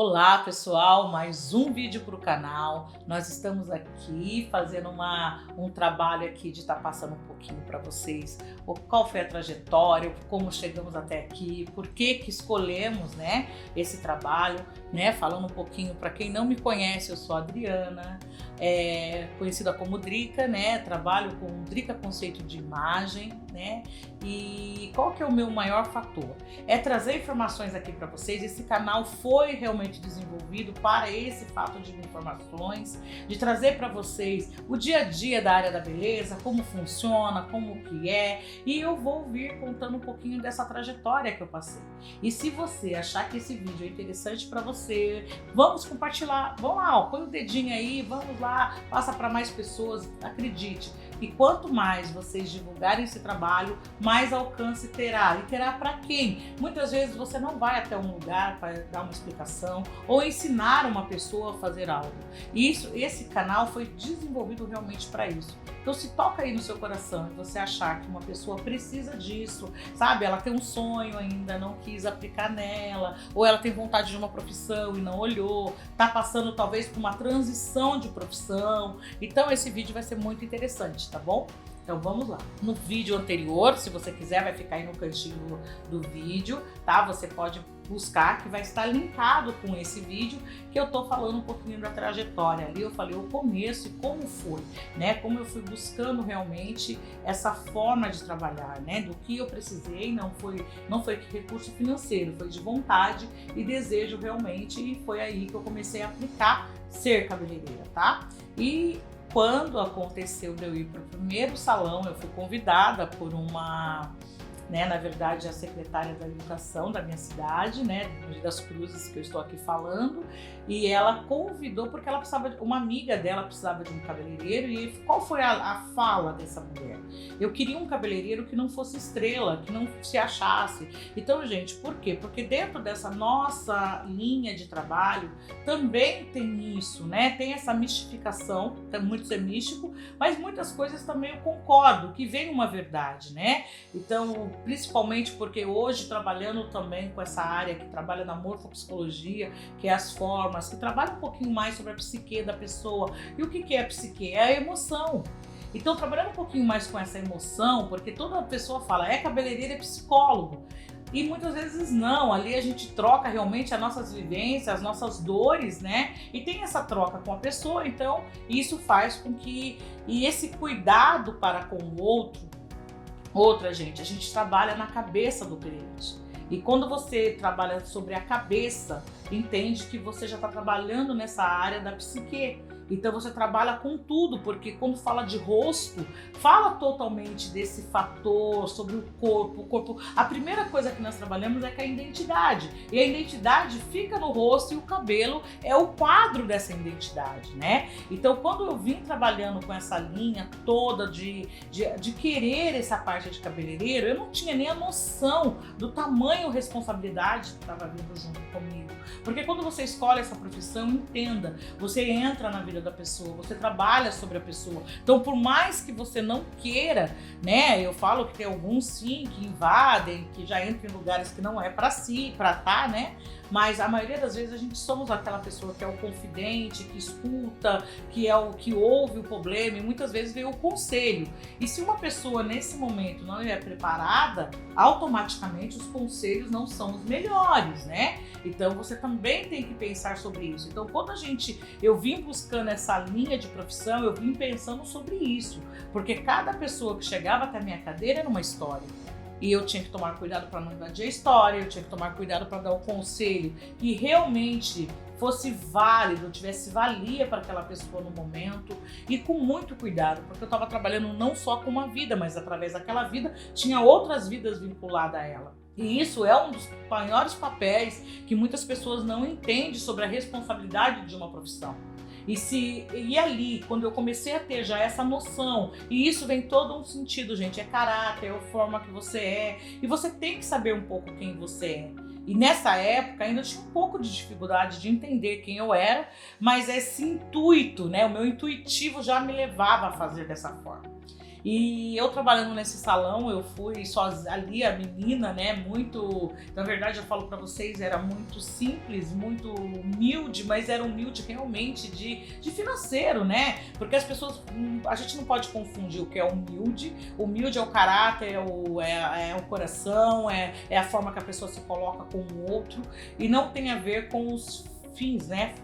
Olá pessoal, mais um vídeo para o canal. Nós estamos aqui fazendo um trabalho aqui de estar passando um pouquinho para vocês qual foi a trajetória, como chegamos até aqui, por que escolhemos, né, esse trabalho, né, falando um pouquinho para quem não me conhece, eu sou a Adriana, conhecida como Drica, né, trabalho com Drica Conceito de Imagem, né, e qual que é o meu maior fator? É trazer informações aqui para vocês. Esse canal foi realmente desenvolvido para esse fato de informações, de trazer para vocês o dia a dia da área da beleza, como funciona, como que é, e eu vou vir contando um pouquinho dessa trajetória que eu passei. E se você achar que esse vídeo é interessante para você, vamos compartilhar, vamos lá, ó, põe o dedinho aí, vamos lá, passa para mais pessoas, acredite. E quanto mais vocês divulgarem esse trabalho, mais alcance terá. E terá para quem? Muitas vezes você não vai até um lugar para dar uma explicação ou ensinar uma pessoa a fazer algo. E esse canal foi desenvolvido realmente para isso. Então se toca aí no seu coração e você achar que uma pessoa precisa disso, sabe? Ela tem um sonho ainda, não quis aplicar nela, ou ela tem vontade de uma profissão e não olhou, tá passando talvez por uma transição de profissão. Então esse vídeo vai ser muito interessante, tá bom? Então vamos lá. No vídeo anterior, se você quiser, vai ficar aí no cantinho do vídeo, tá? Você pode buscar, que vai estar linkado com esse vídeo, que eu tô falando um pouquinho da trajetória. Ali eu falei o começo e como foi, né? Como eu fui buscando realmente essa forma de trabalhar, né? Do que eu precisei, não foi recurso financeiro, foi de vontade e desejo realmente, e foi aí que eu comecei a aplicar ser cabeleireira, tá? E quando aconteceu de eu ir para o primeiro salão, eu fui convidada por uma, né, na verdade a secretária da educação da minha cidade, né, de Mogi das Cruzes, que eu estou aqui falando, e ela convidou porque ela precisava, uma amiga dela precisava de um cabeleireiro. E qual foi a fala dessa mulher? Eu queria um cabeleireiro que não fosse estrela, que não se achasse. Então, gente, por quê? Porque dentro dessa nossa linha de trabalho também tem isso, né? Tem essa mistificação, muito é místico, mas muitas coisas também eu concordo, que vem uma verdade, né? Então, principalmente porque hoje trabalhando também com essa área que trabalha na morfopsicologia, que é as formas, que trabalha um pouquinho mais sobre a psique da pessoa. E o que é a psique? É a emoção. Então, trabalhando um pouquinho mais com essa emoção, porque toda pessoa fala, é cabeleireiro, é psicólogo. E muitas vezes não, ali a gente troca realmente as nossas vivências, as nossas dores, né? E tem essa troca com a pessoa, então isso faz com que, e esse cuidado para com o outro, outra, gente, a gente trabalha na cabeça do cliente. E quando você trabalha sobre a cabeça, entende que você já está trabalhando nessa área da psique. Então você trabalha com tudo, porque quando fala de rosto, fala totalmente desse fator sobre o corpo. A primeira coisa que nós trabalhamos é com a identidade. E a identidade fica no rosto e o cabelo é o quadro dessa identidade, né? Então quando eu vim trabalhando com essa linha toda de querer essa parte de cabeleireiro, eu não tinha nem a noção do tamanho responsabilidade que estava vindo junto comigo. Porque quando você escolhe essa profissão, entenda, você entra na vida da pessoa, você trabalha sobre a pessoa. Então, por mais que você não queira, né, eu falo que tem alguns sim que invadem, que já entram em lugares que não é para si, para tá, né? Mas a maioria das vezes a gente somos aquela pessoa que é o confidente, que escuta, que é o que ouve o problema, e muitas vezes vem o conselho. E se uma pessoa nesse momento não é preparada, automaticamente os conselhos não são os melhores, né? Então você também tem que pensar sobre isso. Então quando eu vim buscando essa linha de profissão, eu vim pensando sobre isso, porque cada pessoa que chegava até a minha cadeira era uma história. E eu tinha que tomar cuidado para não invadir a história, eu tinha que tomar cuidado para dar o conselho que realmente fosse válido, tivesse valia para aquela pessoa no momento, e com muito cuidado, porque eu estava trabalhando não só com uma vida, mas através daquela vida tinha outras vidas vinculadas a ela. E isso é um dos maiores papéis que muitas pessoas não entendem sobre a responsabilidade de uma profissão. E ali, quando eu comecei a ter já essa noção, e isso vem todo um sentido, gente, é caráter, é a forma que você é, e você tem que saber um pouco quem você é. E nessa época ainda tinha um pouco de dificuldade de entender quem eu era, mas esse intuito, né, o meu intuitivo já me levava a fazer dessa forma. E eu trabalhando nesse salão, eu fui sozinha, ali a menina, né, muito, na verdade eu falo para vocês, era muito simples, muito humilde, mas era humilde realmente de financeiro, né? Porque as pessoas, a gente não pode confundir o que é humilde. Humilde é o caráter, é o coração, é a forma que a pessoa se coloca com o outro e não tem a ver com os fins, né,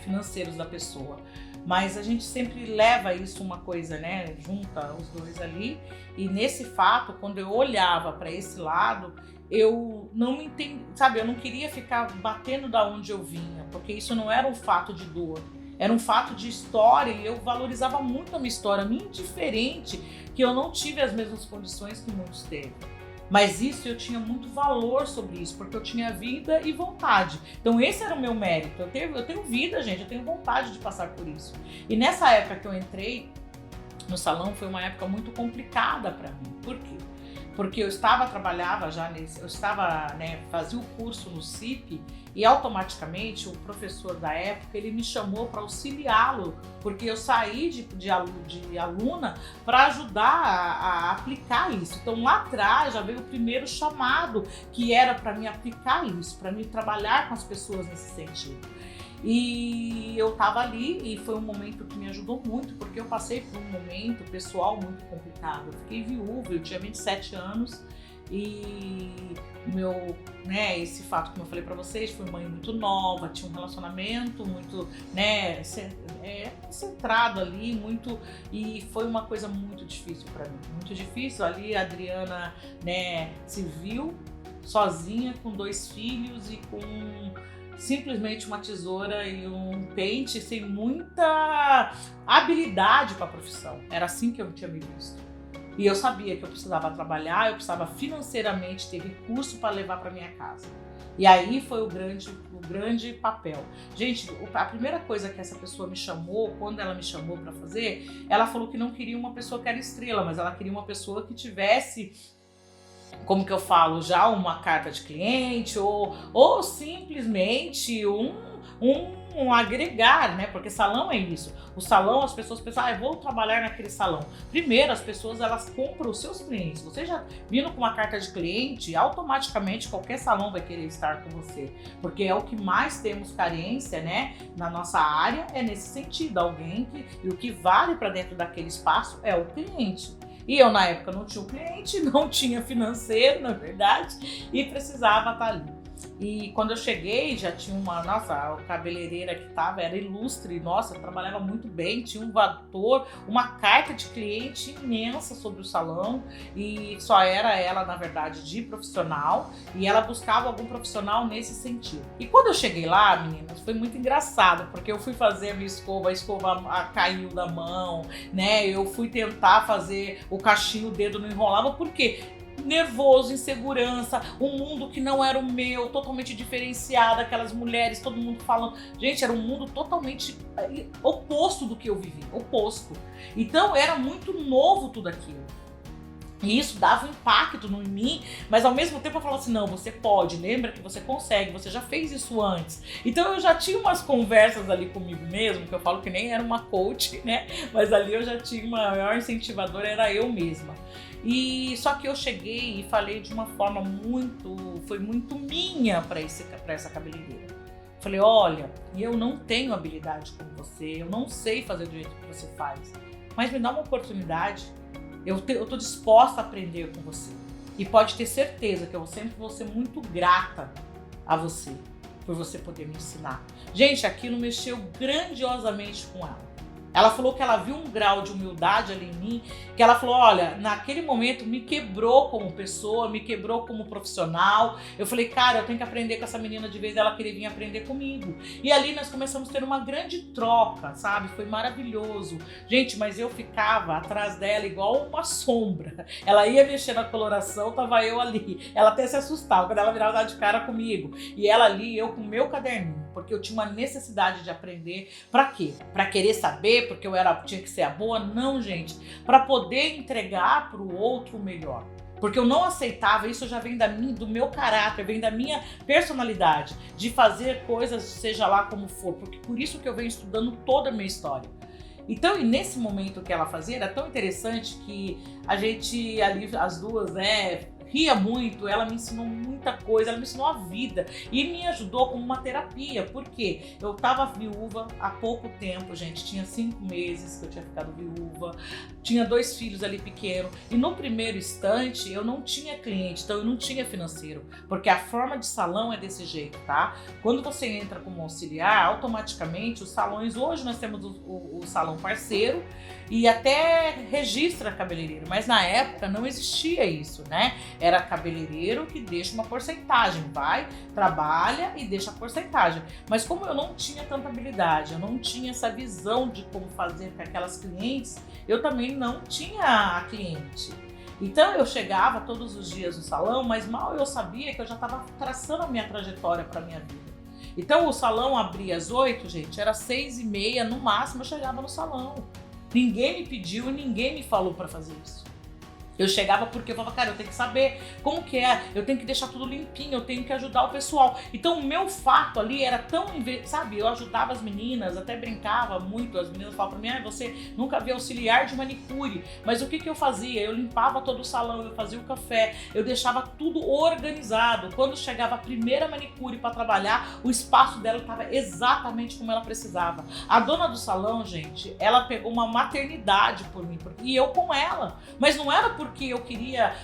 financeiros da pessoa. Mas a gente sempre leva isso uma coisa, né? Junta os dois ali. E nesse fato, quando eu olhava para esse lado, eu não me entendi, sabe? Eu não queria ficar batendo da onde eu vinha, porque isso não era um fato de dor. Era um fato de história e eu valorizava muito a minha história, minha indiferente, que eu não tive as mesmas condições que muitos teve. Mas isso eu tinha muito valor sobre isso, porque eu tinha vida e vontade. Então esse era o meu mérito. Eu tenho vida, gente, eu tenho vontade de passar por isso. E nessa época que eu entrei no salão, foi uma época muito complicada para mim. Por quê? Porque eu trabalhava já eu fazia o curso no CIP e automaticamente o professor da época, ele me chamou para auxiliá-lo, porque eu saí de aluna para ajudar a aplicar isso. Então lá atrás já veio o primeiro chamado, que era para mim aplicar isso, para mim trabalhar com as pessoas nesse sentido. E eu estava ali e foi um momento que me ajudou muito, porque eu passei por um momento pessoal muito complicado. Eu fiquei viúva, eu tinha 27 anos e esse fato, como eu falei para vocês, fui mãe muito nova, tinha um relacionamento muito, centrado ali, muito, e foi uma coisa muito difícil para mim, muito difícil. Ali a Adriana, se viu sozinha com 2 filhos e com simplesmente uma tesoura e um pente, sem muita habilidade para a profissão. Era assim que eu tinha me visto. E eu sabia que eu precisava trabalhar, eu precisava financeiramente ter recurso para levar para minha casa. E aí foi o grande papel. Gente, a primeira coisa que essa pessoa me chamou, quando ela me chamou para fazer, ela falou que não queria uma pessoa que era estrela, mas ela queria uma pessoa que tivesse, como que eu falo, já uma carta de cliente ou simplesmente um agregar, né? Porque salão é isso. O salão, as pessoas pensam, eu vou trabalhar naquele salão. Primeiro, as pessoas, elas compram os seus clientes. Você já vindo com uma carta de cliente, automaticamente qualquer salão vai querer estar com você. Porque é o que mais temos carência, né? Na nossa área, é nesse sentido. Alguém e o que vale para dentro daquele espaço é o cliente. E eu, na época, não tinha um cliente, não tinha financeiro, na verdade, e precisava estar ali. E quando eu cheguei, já tinha a cabeleireira que era ilustre, nossa, trabalhava muito bem, tinha um valor, uma carta de cliente imensa sobre o salão, e só era ela, na verdade, de profissional, e ela buscava algum profissional nesse sentido. E quando eu cheguei lá, meninas, foi muito engraçado, porque eu fui fazer a minha escova, a escova caiu da mão, né? Eu fui tentar fazer o cachinho, o dedo não enrolava, por quê? Nervoso, insegurança, um mundo que não era o meu, totalmente diferenciado, aquelas mulheres, todo mundo falando. Gente, era um mundo totalmente oposto do que eu vivi, oposto. Então era muito novo tudo aquilo. E isso dava um impacto em mim, mas ao mesmo tempo eu falava assim, não, você pode, lembra que você consegue, você já fez isso antes. Então eu já tinha umas conversas ali comigo mesmo, que eu falo que nem era uma coach, né? Mas ali eu já tinha uma maior incentivadora, era eu mesma. E só que eu cheguei e falei de uma forma foi muito minha para essa cabeleireira. Falei, olha, eu não tenho habilidade como você, eu não sei fazer do jeito que você faz, mas me dá uma oportunidade. Eu tô disposta a aprender com você. E pode ter certeza que eu sempre vou ser muito grata a você, por você poder me ensinar. Gente, aquilo mexeu grandiosamente com ela. Ela falou que ela viu um grau de humildade ali em mim, que ela falou, olha, naquele momento me quebrou como pessoa, me quebrou como profissional. Eu falei, cara, eu tenho que aprender com essa menina de vez ela querer vir aprender comigo. E ali nós começamos a ter uma grande troca, sabe? Foi maravilhoso. Gente, mas eu ficava atrás dela igual uma sombra. Ela ia mexer na coloração, tava eu ali. Ela até se assustava quando ela virava de cara comigo. E ela ali, eu com o meu caderninho, porque eu tinha uma necessidade de aprender. Pra quê? Pra querer saber, porque eu tinha que ser a boa? Não, gente. Para poder entregar para o outro o melhor. Porque eu não aceitava, isso já vem do meu caráter, vem da minha personalidade, de fazer coisas, seja lá como for. Porque por isso que eu venho estudando toda a minha história. Então, e nesse momento que ela fazia, era tão interessante que a gente ali, as duas, né, ria muito, ela me ensinou muita coisa, ela me ensinou a vida e me ajudou como uma terapia, porque eu estava viúva há pouco tempo, gente, tinha 5 meses que eu tinha ficado viúva, tinha 2 filhos ali pequenos e no primeiro instante eu não tinha cliente, então eu não tinha financeiro, porque a forma de salão é desse jeito, tá? Quando você entra como auxiliar, automaticamente os salões, hoje nós temos o salão parceiro e até registra cabeleireiro, mas na época não existia isso, né? Era cabeleireiro que deixa uma porcentagem, vai, trabalha e deixa a porcentagem. Mas como eu não tinha tanta habilidade, eu não tinha essa visão de como fazer com aquelas clientes, eu também não tinha a cliente. Então eu chegava todos os dias no salão, mas mal eu sabia que eu já estava traçando a minha trajetória para a minha vida. Então o salão abria às 8, gente, era 6h30, no máximo eu chegava no salão. Ninguém me pediu e ninguém me falou para fazer isso. Eu chegava porque eu falava, cara, eu tenho que saber como que é, eu tenho que deixar tudo limpinho, eu tenho que ajudar o pessoal. Então o meu fato ali era tão, sabe, eu ajudava as meninas, até brincava muito, as meninas falavam pra mim, você nunca viu auxiliar de manicure. Mas o que eu fazia? Eu limpava todo o salão, eu fazia o café, eu deixava tudo organizado. Quando chegava a primeira manicure para trabalhar, o espaço dela estava exatamente como ela precisava. A dona do salão, gente, ela pegou uma maternidade por mim, e eu com ela. Mas não era porque eu queria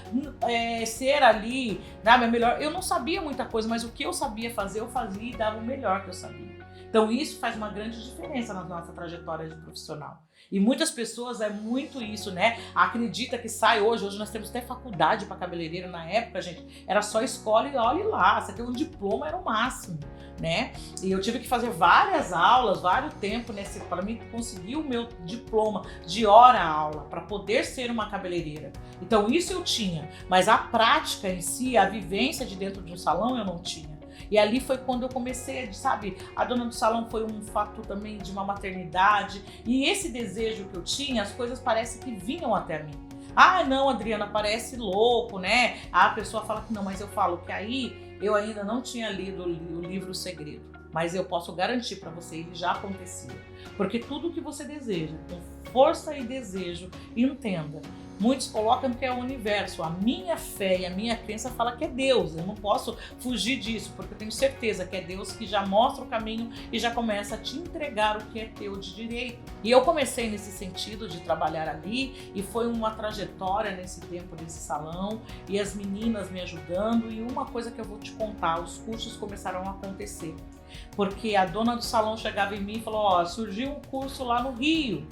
ser ali, né, melhor. Eu não sabia muita coisa, mas o que eu sabia fazer, eu fazia e dava o melhor que eu sabia. Então isso faz uma grande diferença na nossa trajetória de profissional. E muitas pessoas é muito isso, né? Acredita que sai hoje nós temos até faculdade para cabeleireiro. Na época, gente, era só escola e olhe lá, você tem um diploma, era o máximo, né? E eu tive que fazer várias aulas, vários tempos para mim conseguir o meu diploma de hora-aula, para poder ser uma cabeleireira. Então isso eu tinha, mas a prática em si, a vivência de dentro de um salão eu não tinha. E ali foi quando eu comecei, sabe, a dona do salão foi um fato também de uma maternidade. E esse desejo que eu tinha, as coisas parecem que vinham até mim. Ah, não, Adriana, parece louco, né? A pessoa fala que não, mas eu falo que aí eu ainda não tinha lido o livro O Segredo. Mas eu posso garantir para você, ele já acontecia. Porque tudo que você deseja, com força e desejo, entenda. Muitos colocam que é o universo. A minha fé e a minha crença fala que é Deus. Eu não posso fugir disso, porque eu tenho certeza que é Deus que já mostra o caminho e já começa a te entregar o que é teu de direito. E eu comecei nesse sentido de trabalhar ali e foi uma trajetória nesse tempo desse salão e as meninas me ajudando. E uma coisa que eu vou te contar, os cursos começaram a acontecer. Porque a dona do salão chegava em mim e falou, ó, surgiu um curso lá no Rio.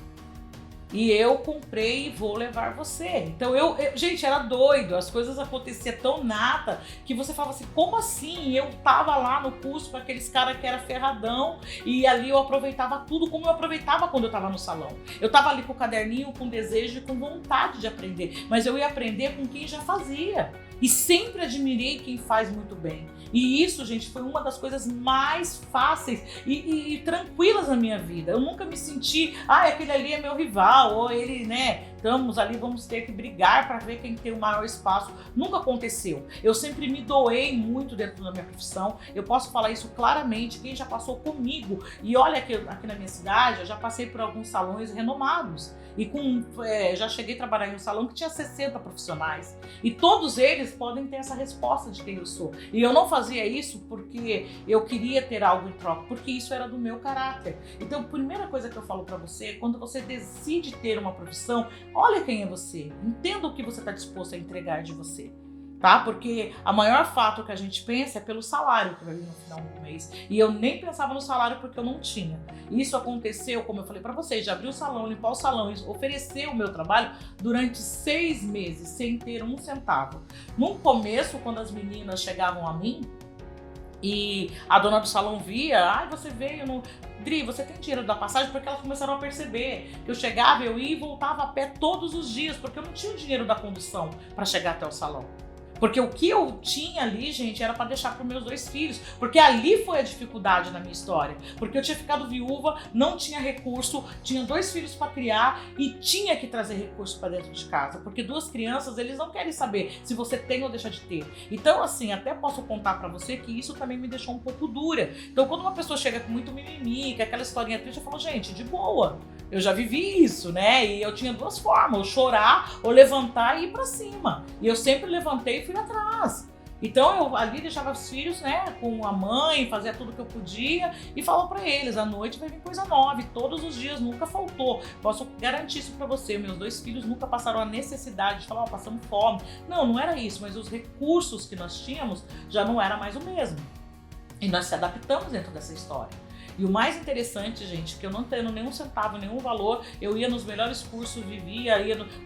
E eu comprei e vou levar você. Então gente, era doido, as coisas aconteciam tão nata que você falava assim, como assim? Eu tava lá no curso com aqueles caras que era ferradão e ali eu aproveitava tudo como eu aproveitava quando eu tava no salão. Eu tava ali com o caderninho, com desejo e com vontade de aprender, mas eu ia aprender com quem já fazia. E sempre admirei quem faz muito bem. E isso, gente, foi uma das coisas mais fáceis e tranquilas na minha vida. Eu nunca me senti, aquele ali é meu rival, ou ele, né, estamos ali, vamos ter que brigar para ver quem tem o maior espaço. Nunca aconteceu. Eu sempre me doei muito dentro da minha profissão. Eu posso falar isso claramente, quem já passou comigo. E olha aqui na minha cidade, eu já passei por alguns salões renomados. E já cheguei a trabalhar em um salão que tinha 60 profissionais. E todos eles podem ter essa resposta de quem eu sou. E eu não fazia isso porque eu queria ter algo em troca, porque isso era do meu caráter. Então, a primeira coisa que eu falo pra você, quando você decide ter uma profissão, olha quem é você. Entenda o que você está disposto a entregar de você. Tá? Porque a maior fato que a gente pensa é pelo salário que vai vir no final do mês. E eu nem pensava no salário porque eu não tinha. Isso aconteceu, como eu falei pra vocês, de abrir o salão, limpar o salão, oferecer o meu trabalho durante 6 meses, sem ter um centavo. No começo, quando as meninas chegavam a mim, e a dona do salão via, você veio no... Dri, você tem dinheiro da passagem? Porque elas começaram a perceber que eu chegava, eu ia e voltava a pé todos os dias, porque eu não tinha o dinheiro da condução para chegar até o salão. Porque o que eu tinha ali, gente, era para deixar para os meus 2 filhos. Porque ali foi a dificuldade na minha história. Porque eu tinha ficado viúva, não tinha recurso, tinha 2 filhos para criar e tinha que trazer recurso para dentro de casa. Porque 2 crianças, eles não querem saber se você tem ou deixa de ter. Então, assim, até posso contar para você que isso também me deixou um pouco dura. Então, quando uma pessoa chega com muito mimimi, que é aquela historinha triste, eu falo, gente, de boa. Eu já vivi isso, né? E eu tinha duas formas, ou chorar, ou levantar e ir pra cima. E eu sempre levantei e fui atrás. Então eu ali deixava os filhos, né, com a mãe, fazia tudo que eu podia e falava pra eles, à noite vai vir coisa nova, e todos os dias, nunca faltou. Posso garantir isso pra você, meus 2 filhos nunca passaram a necessidade de falar, passamos fome. Não, não era isso, mas os recursos que nós tínhamos já não era mais o mesmo. E nós se adaptamos dentro dessa história. E o mais interessante, gente, que eu não tendo nenhum centavo, nenhum valor, eu ia nos melhores cursos,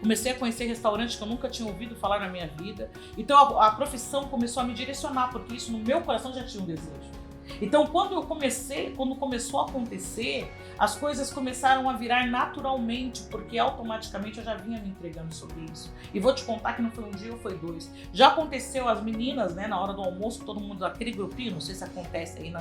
comecei a conhecer restaurantes que eu nunca tinha ouvido falar na minha vida. Então a profissão começou a me direcionar, porque isso no meu coração já tinha um desejo. Então quando começou a acontecer, as coisas começaram a virar naturalmente, porque automaticamente eu já vinha me entregando sobre isso. E vou te contar que não foi um dia ou foi 2. Já aconteceu as meninas, né, na hora do almoço, todo mundo, aquele grupinho, não sei se acontece aí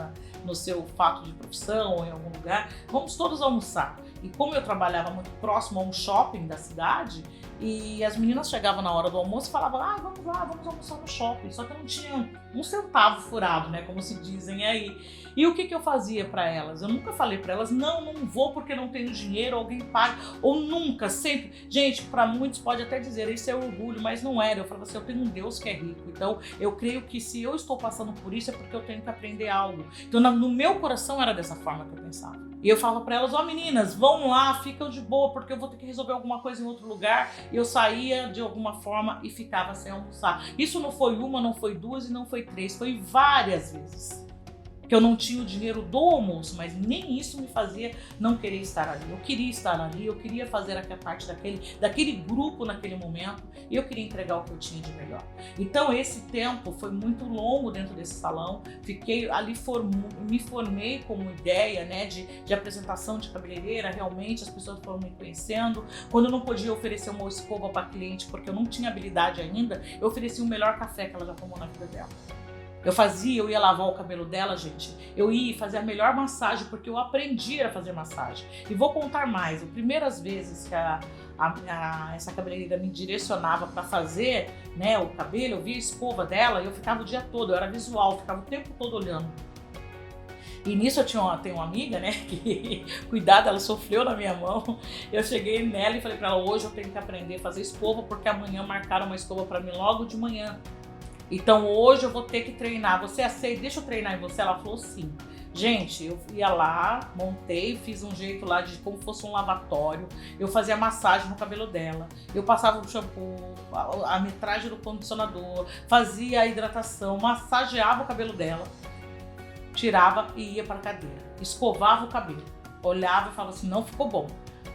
no seu fato de profissão ou em algum lugar, vamos todos almoçar. E como eu trabalhava muito próximo a um shopping da cidade, e as meninas chegavam na hora do almoço e falavam, vamos lá, vamos almoçar no shopping. Só que eu não tinha um centavo furado, né, como se dizem aí. E o que eu fazia para elas? Eu nunca falei para elas, não vou porque não tenho dinheiro, alguém paga, ou nunca, sempre. Gente, para muitos pode até dizer, isso é orgulho, mas não era. Eu falava assim, eu tenho um Deus que é rico, então eu creio que se eu estou passando por isso é porque eu tenho que aprender algo. Então no meu coração era dessa forma que eu pensava. E eu falava para elas, meninas, vão lá, ficam de boa, porque eu vou ter que resolver alguma coisa em outro lugar. E eu saía de alguma forma e ficava sem almoçar. Isso não foi uma, não foi 2 e não foi 3, foi várias vezes. Que eu não tinha o dinheiro do almoço, mas nem isso me fazia não querer estar ali. Eu queria estar ali, eu queria fazer aquela parte daquele grupo naquele momento, e eu queria entregar o que eu tinha de melhor. Então esse tempo foi muito longo dentro desse salão, fiquei ali, me formei como ideia, né, de apresentação de cabeleireira, realmente as pessoas foram me conhecendo. Quando eu não podia oferecer uma escova para cliente, porque eu não tinha habilidade ainda, eu oferecia o melhor café que ela já tomou na vida dela. Eu ia lavar o cabelo dela, gente. Eu ia fazer a melhor massagem, porque eu aprendi a fazer massagem. E vou contar mais. As primeiras vezes que essa cabeleireira me direcionava para fazer, né, o cabelo, eu via a escova dela e eu ficava o dia todo, eu era visual, ficava o tempo todo olhando. E nisso eu tenho uma amiga, né, que, cuidado, ela sofreu na minha mão. Eu cheguei nela e falei para ela, hoje eu tenho que aprender a fazer escova, porque amanhã marcaram uma escova para mim logo de manhã. Então hoje eu vou ter que treinar, você aceita? Deixa eu treinar em você? Ela falou sim. Gente, eu ia lá, montei, fiz um jeito lá de como fosse um lavatório, eu fazia massagem no cabelo dela, eu passava o shampoo, a metragem do condicionador, fazia a hidratação, massageava o cabelo dela, tirava e ia para a cadeira, escovava o cabelo, olhava e falava assim, não ficou bom,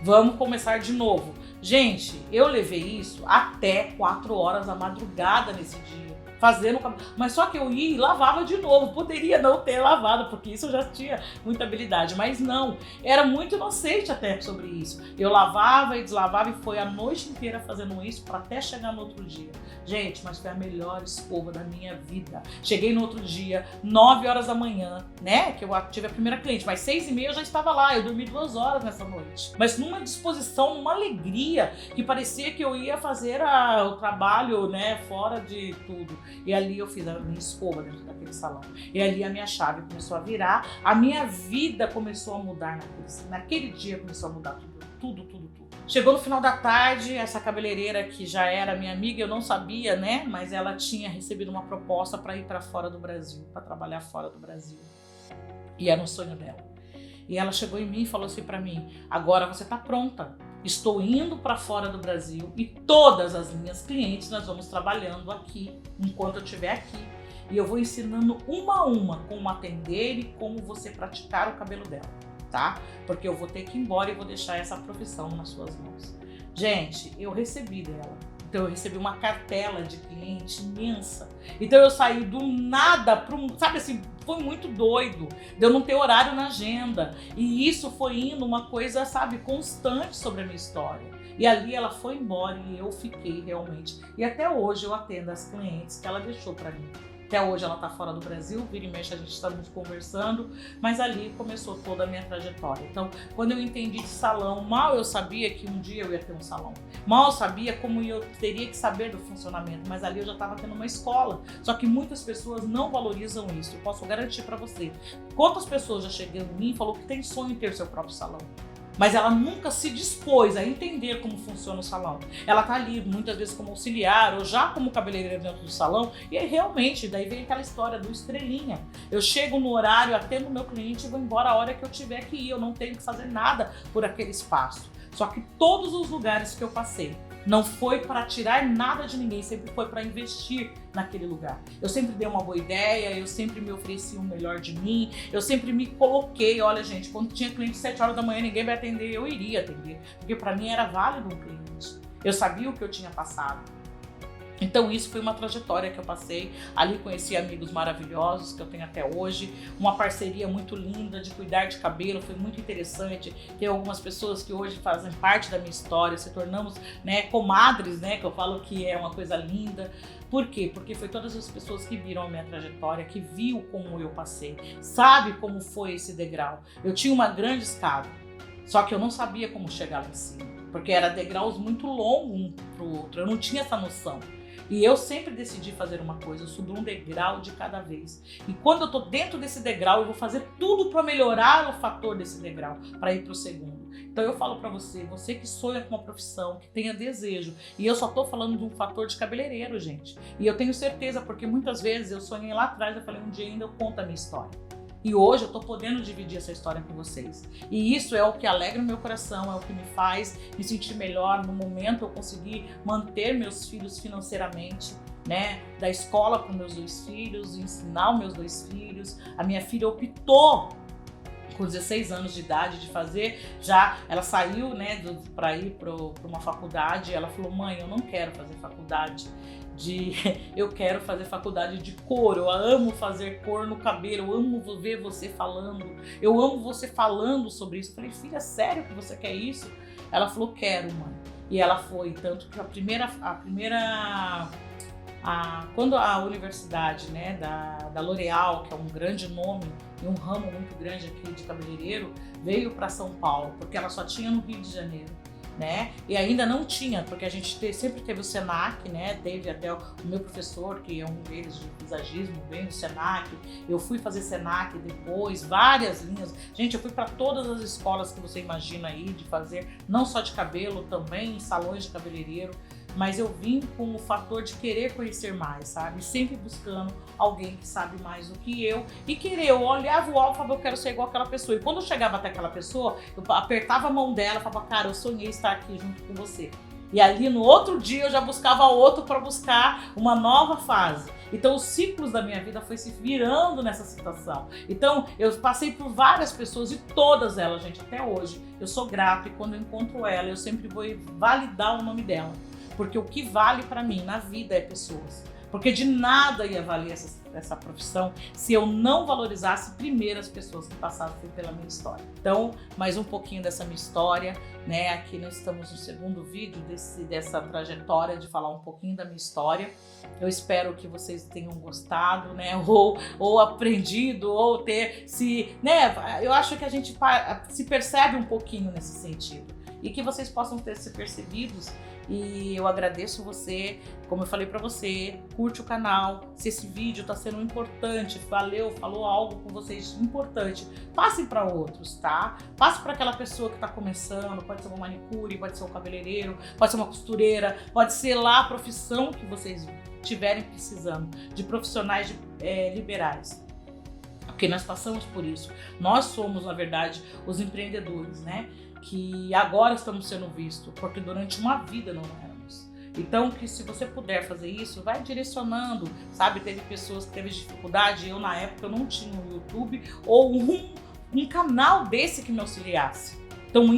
vamos começar de novo. Gente, eu levei isso até 4 horas da madrugada nesse dia. Fazendo, mas só que eu ia e lavava de novo, poderia não ter lavado, porque isso eu já tinha muita habilidade, mas não, era muito inocente até sobre isso. Eu lavava e deslavava e foi a noite inteira fazendo isso para até chegar no outro dia. Gente, mas foi a melhor escova da minha vida. Cheguei no outro dia, 9 horas da manhã, né, que eu tive a primeira cliente, mas 6h30 eu já estava lá, eu dormi 2 horas nessa noite. Mas numa disposição, numa alegria, que parecia que eu ia fazer o trabalho, né, fora de tudo. E ali eu fiz a minha escova dentro daquele salão. E ali a minha chave começou a virar, a minha vida começou a mudar naquele dia, começou a mudar tudo. Chegou no final da tarde, essa cabeleireira que já era minha amiga, eu não sabia, né? Mas ela tinha recebido uma proposta para ir para fora do Brasil, para trabalhar fora do Brasil. E era um sonho dela. E ela chegou em mim e falou assim para mim, agora você tá pronta. Estou indo para fora do Brasil e todas as minhas clientes nós vamos trabalhando aqui, enquanto eu estiver aqui. E eu vou ensinando uma a uma como atender e como você praticar o cabelo dela, tá? Porque eu vou ter que ir embora e vou deixar essa profissão nas suas mãos. Gente, eu recebi dela. Então eu recebi uma cartela de cliente imensa. Então eu saí do nada para sabe assim, foi muito doido de eu não ter horário na agenda. E isso foi indo uma coisa, sabe, constante sobre a minha história. E ali ela foi embora e eu fiquei realmente. E até hoje eu atendo as clientes que ela deixou para mim. Até hoje ela está fora do Brasil, vira e mexe a gente está nos conversando, mas ali começou toda a minha trajetória. Então, quando eu entendi de salão, mal eu sabia que um dia eu ia ter um salão. Mal eu sabia como eu teria que saber do funcionamento, mas ali eu já estava tendo uma escola. Só que muitas pessoas não valorizam isso. Eu posso garantir para você. Quantas pessoas já chegam em mim e falou que tem sonho em ter seu próprio salão? mas ela nunca se dispôs a entender como funciona o salão. Ela tá ali muitas vezes como auxiliar ou já como cabeleireira dentro do salão, e aí realmente, daí vem aquela história do estrelinha. Eu chego no horário, atendo o meu cliente e vou embora a hora que eu tiver que ir, eu não tenho que fazer nada por aquele espaço. Só que todos os lugares que eu passei, não foi para tirar nada de ninguém, sempre foi para investir naquele lugar. Eu sempre dei uma boa ideia, eu sempre me ofereci o melhor de mim, eu sempre me coloquei. Olha, gente, quando tinha cliente 7 horas da manhã, ninguém vai atender, eu iria atender, porque para mim era válido um cliente. Eu sabia o que eu tinha passado. Então isso foi uma trajetória que eu passei, ali conheci amigos maravilhosos que eu tenho até hoje, uma parceria muito linda de cuidar de cabelo, foi muito interessante, tem algumas pessoas que hoje fazem parte da minha história, se tornamos, né, comadres, né, que eu falo que é uma coisa linda. Por quê? Porque foi todas as pessoas que viram a minha trajetória, que viu como eu passei, sabe como foi esse degrau. Eu tinha uma grande escada, só que eu não sabia como chegar lá em cima, porque era degraus muito longos um pro outro, eu não tinha essa noção. E eu sempre decidi fazer uma coisa, eu subi um degrau de cada vez. E quando eu tô dentro desse degrau, eu vou fazer tudo para melhorar o fator desse degrau, para ir pro segundo. Então eu falo para você, você que sonha com uma profissão, que tenha desejo, e eu só tô falando de um fator de cabeleireiro, gente. E eu tenho certeza, porque muitas vezes eu sonhei lá atrás, eu falei, um dia ainda eu conto a minha história. E hoje eu tô podendo dividir essa história com vocês. E isso é o que alegra o meu coração, é o que me faz me sentir melhor. No momento eu consegui manter meus filhos financeiramente, né? Da escola para os meus 2 filhos, ensinar os meus 2 filhos. A minha filha optou com 16 anos de idade de fazer, já ela saiu, né, para ir para uma faculdade. Ela falou, mãe, eu não quero fazer faculdade eu quero fazer faculdade de cor, eu amo fazer cor no cabelo, eu amo ver você falando, eu amo você falando sobre isso. Eu falei, filha, sério que você quer isso? Ela falou, quero, mãe. E ela foi, tanto que quando a universidade, né, da L'Oréal, que é um grande nome e um ramo muito grande aqui de cabeleireiro, veio para São Paulo, porque ela só tinha no Rio de Janeiro, né? E ainda não tinha, porque a gente sempre teve o Senac, né? Teve até o meu professor, que é um deles de visagismo, vem do Senac. Eu fui fazer Senac depois, várias linhas. Gente, eu fui para todas as escolas que você imagina aí de fazer, não só de cabelo, também em salões de cabeleireiro. Mas eu vim com o fator de querer conhecer mais, sabe? Sempre buscando alguém que sabe mais do que eu. E querer, eu olhava o alvo e falava, eu quero ser igual aquela pessoa. E quando eu chegava até aquela pessoa, eu apertava a mão dela e falava, cara, eu sonhei estar aqui junto com você. E ali no outro dia eu já buscava outro para buscar uma nova fase. Então os ciclos da minha vida foi se virando nessa situação. Então eu passei por várias pessoas e todas elas, gente, até hoje, eu sou grata e quando eu encontro ela, eu sempre vou validar o nome dela. Porque o que vale para mim na vida é pessoas. Porque de nada ia valer essa profissão se eu não valorizasse primeiro as pessoas que passaram pela minha história. Então, mais um pouquinho dessa minha história, né? Aqui nós estamos no segundo vídeo dessa trajetória de falar um pouquinho da minha história. Eu espero que vocês tenham gostado, né? Ou aprendido, ou ter né? Eu acho que a gente se percebe um pouquinho nesse sentido. E que vocês possam ter se percebidos. E eu agradeço você, como eu falei pra você, curte o canal. Se esse vídeo tá sendo importante, falou algo com vocês importante, passem para outros, tá? Passe para aquela pessoa que tá começando, pode ser uma manicure, pode ser um cabeleireiro, pode ser uma costureira, pode ser lá a profissão que vocês estiverem precisando, de profissionais liberais. Porque nós passamos por isso. Nós somos, na verdade, os empreendedores, né? Que agora estamos sendo vistos, porque durante uma vida não éramos. Então, que se você puder fazer isso, vai direcionando, sabe? Teve pessoas que teve dificuldade, eu na época eu não tinha um YouTube ou um canal desse que me auxiliasse. Então,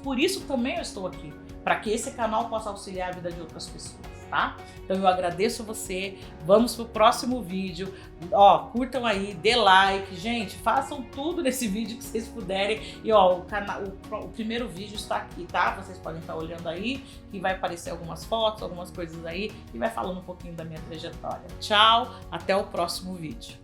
por isso também eu estou aqui, para que esse canal possa auxiliar a vida de outras pessoas, tá? Então eu agradeço você, vamos pro próximo vídeo, ó, curtam aí, dê like, gente, façam tudo nesse vídeo que vocês puderem, e ó, o primeiro vídeo está aqui, tá? Vocês podem estar olhando aí, que vai aparecer algumas fotos, algumas coisas aí, e vai falando um pouquinho da minha trajetória. Tchau, até o próximo vídeo.